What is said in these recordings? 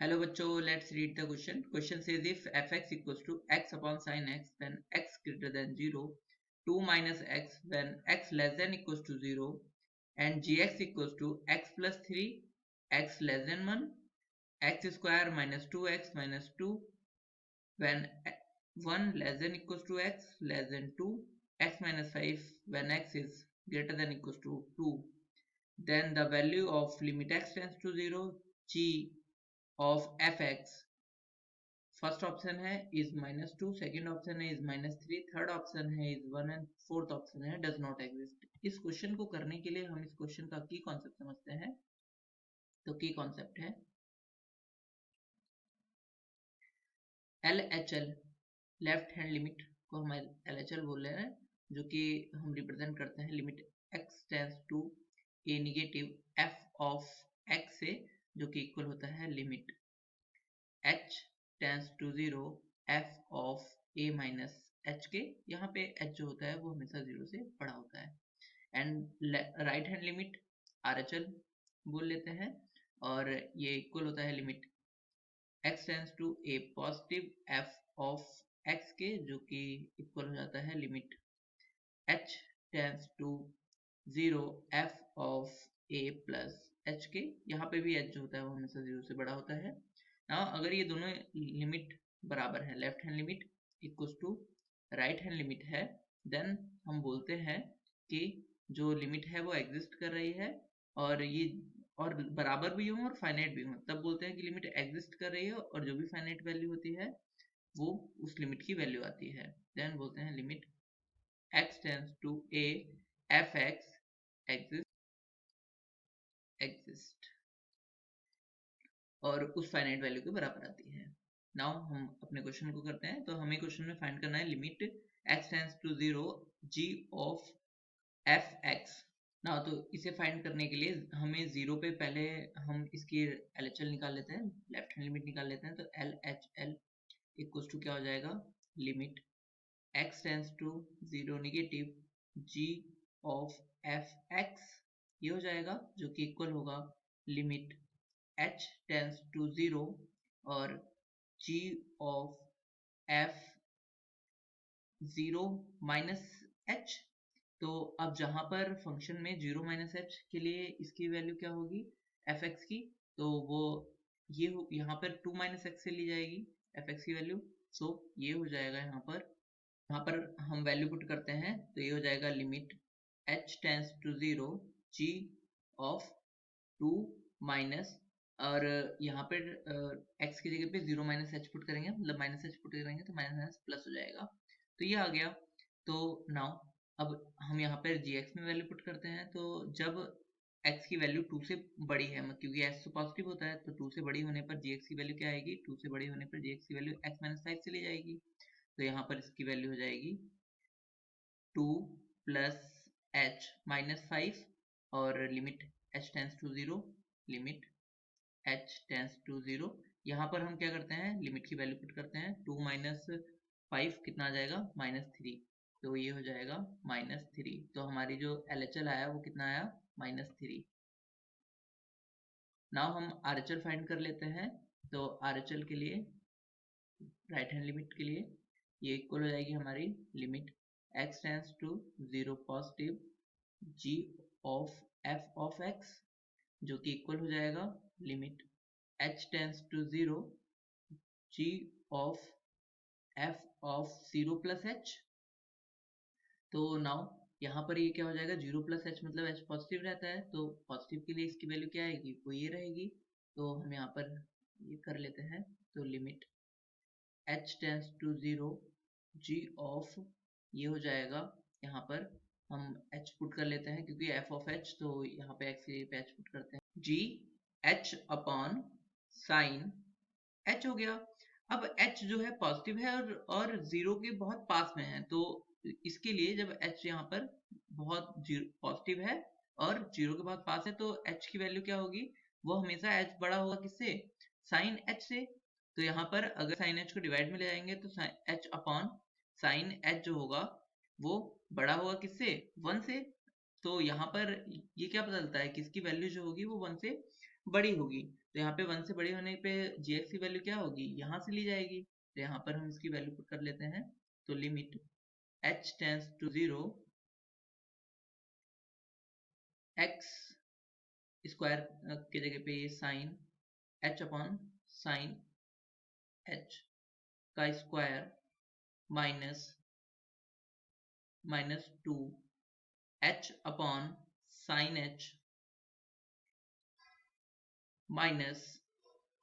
Hello बच्चों, let's read the question. Question says if fx equals to x upon sin x when x greater than 0, 2 minus x when x less than equals to 0, and gx equals to x plus 3, x less than 1, x square minus 2x minus 2 when 1 less than equals to x less than 2, x minus 5 when x is greater than equals to 2, then the value of limit x tends to 0, g of fx first option है is -2, second option है is -3, third option है is 1 and fourth option है does not exist. इस question को करने के लिए हम इस क्वेश्चन का की कॉन्सेप्ट समझते हैं। तो की कॉन्सेप्ट है LHL, लेफ्ट हैंड लिमिट को हम LHL बोल रहे हैं, जो कि हम रिप्रेजेंट करते हैं limit x tends to a negative f of x से, जो कि इक्वल होता है limit h tends to 0 f of a minus h के। यहाँ पे h जो होता है वो हमेशा 0 से बड़ा होता है। And right hand limit RHL बोल लेते हैं, और ये इक्वल होता है limit x tends to a positive f of x के, जो कि इक्वल हो जाता है limit h tends to 0 f of a plus h के। यहाँ पे भी h जो होता है वो हमेशा 0 से बड़ा होता है। अगर ये दोनों लिमिट बराबर है, left hand limit equals to right hand limit है, देन हम बोलते हैं कि जो लिमिट है वो एग्जिस्ट कर रही है, और ये और बराबर भी हो और फाइनाइट भी हो, तब बोलते हैं कि लिमिट एग्जिस्ट कर रही है, और जो भी फाइनाइट वैल्यू होती है वो उस लिमिट की वैल्यू आती है। देन बोलते हैं limit x tends to a fx exist और उस फाइनाइट वैल्यू के बराबर आती है। नाउ हम अपने क्वेश्चन को करते हैं। तो हमें क्वेश्चन में फाइंड करना है limit x tends to 0 g of fx। ना तो इसे फाइंड करने के लिए हमें 0 पे पहले हम इसकी LHL निकाल लेते हैं, लेफ्ट हैंड लिमिट निकाल लेते हैं। तो LHL इक्वल्स टू क्या हो जाएगा, limit x tends to 0 negative g of fx, ये हो जाएगा, जो कि इक्वल होगा लिमिट h टेंड्स टू 0 और g of f 0 minus h। तो अब जहां पर फंक्शन में 0 माइनस h के लिए इसकी वैल्यू क्या होगी fx की, तो वो ये यहाँ पर 2 माइनस x से ली जाएगी fx की वैल्यू। सो ये हो जाएगा, यहाँ पर हम वैल्यू पुट करते हैं तो ये हो जाएगा limit h tends to 0 g of 2 minus, और यहाँ पर x की जगह पे 0 माइनस h पुट करेंगे, मतलब माइनस h पुट करेंगे तो माइनस माइनस प्लस हो जाएगा। तो ये आ गया। तो नाउ अब हम यहाँ पर gx में वैल्यू पुट करते हैं। तो जब x की वैल्यू 2 से बड़ी है, क्योंकि x तो पॉजिटिव होता है, तो 2 से बड़ी होने पर gx की वैल्यू क्या आएगी, 2 से बड़ी होने पर gx की वैल्यू x माइनस 5 से ली जाएगी। तो यहाँ पर इसकी वैल्यू हो जाएगी 2 प्लस h माइनस 5, और limit h tends to 0, limit h tends to 0। यहाँ पर हम क्या करते हैं, लिमिट की वैल्यू पुट करते हैं। 2 माइनस 5 कितना आ जाएगा, -3। तो ये हो जाएगा -3। तो हमारी जो LHL आया वो कितना आया, -3। नाउ हम RHL फाइंड कर लेते हैं। तो RHL के लिए, राइट हैंड लिमिट के लिए, ये इक्वल हो जाएगी हमारी limit x tends to 0 positive g of f of x, जो कि इक्वल हो जाएगा limit h tends to 0 g of f of 0 plus h। तो नाउ यहाँ पर ये क्या हो जाएगा, 0 प्लस h मतलब h पॉजिटिव रहता है, तो पॉजिटिव के लिए इसकी वैल्यू क्या आएगी, वो ये रहेगी। तो हम यहाँ पर ये कर लेते हैं। तो limit h tends to 0 g of, ये हो जाएगा, यहाँ पर हम h पुट कर लेते हैं क्योंकि f ऑफ h, तो यहाँ पे x के पे h पुट करते हैं, g h upon sine h हो गया। अब h जो है पॉजिटिव है और 0 के बहुत पास में है, तो इसके लिए जब h यहाँ पर बहुत पॉजिटिव है और 0 के बहुत पास है, तो h की वैल्यू क्या होगी, वो हमेशा h बड़ा होगा किससे, साइन h से। तो यहाँ पर अगर साइन h को डिवाइड में ले जाएंगे तो h अपॉन साइन h जो होगा वो बड़ा होगा किससे, 1 से। तो यहाँ पर ये क्या बदलता है कि इसकी वैल्यू जो होगी वो 1 से बड़ी होगी। तो यहाँ पे 1 से बड़े होने पे gx की वैल्यू क्या होगी, यहाँ से ली जाएगी। तो यहाँ पर हम इसकी वैल्यू पुट कर लेते हैं। तो limit h tends to 0 x square की जगह पे ये sine h upon sine h का square minus 2 h upon sine h minus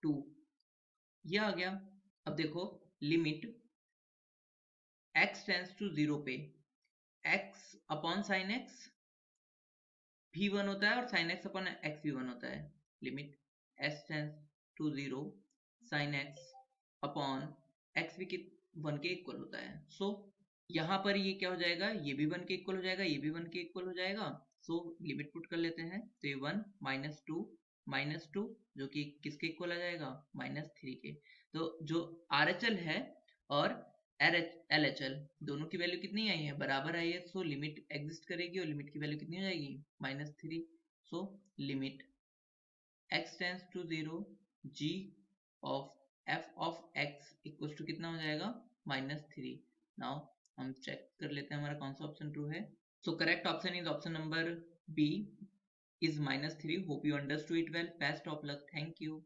2 ये आ गया। अब देखो लिमिट x टेंड्स टू 0 पे x अपॉन साइन x भी 1 होता है और साइन x अपॉन x भी 1 होता है। Limit s tends to 0 sine x upon x भी 1 के इक्वल होता है। सो यहाँ पर ये क्या हो जाएगा, ये भी 1 के इक्वल हो जाएगा, ये भी 1 के इक्वल हो जाएगा। सो लिमिट पुट कर लेते हैं। तो ये 1 माइनस टू जो कि किसके इक्वल आ जाएगा, -3 के। तो जो RHL है और LHL दोनों की वैल्यू कितनी आई है, बराबर आई है। सो लिमिट एग्जिस्ट करेगी और लिमिट की वैल्यू कितनी हो जाएगी, -3। So limit x tends to 0 g of f of x equal to कितना हो जाएगा, -3। नाउ हम चेक कर लेते हैं हमारा कौन सा ऑप्शन ट्रू है। So correct option is option number B is -3. Hope you understood it well. Best of luck. Thank you.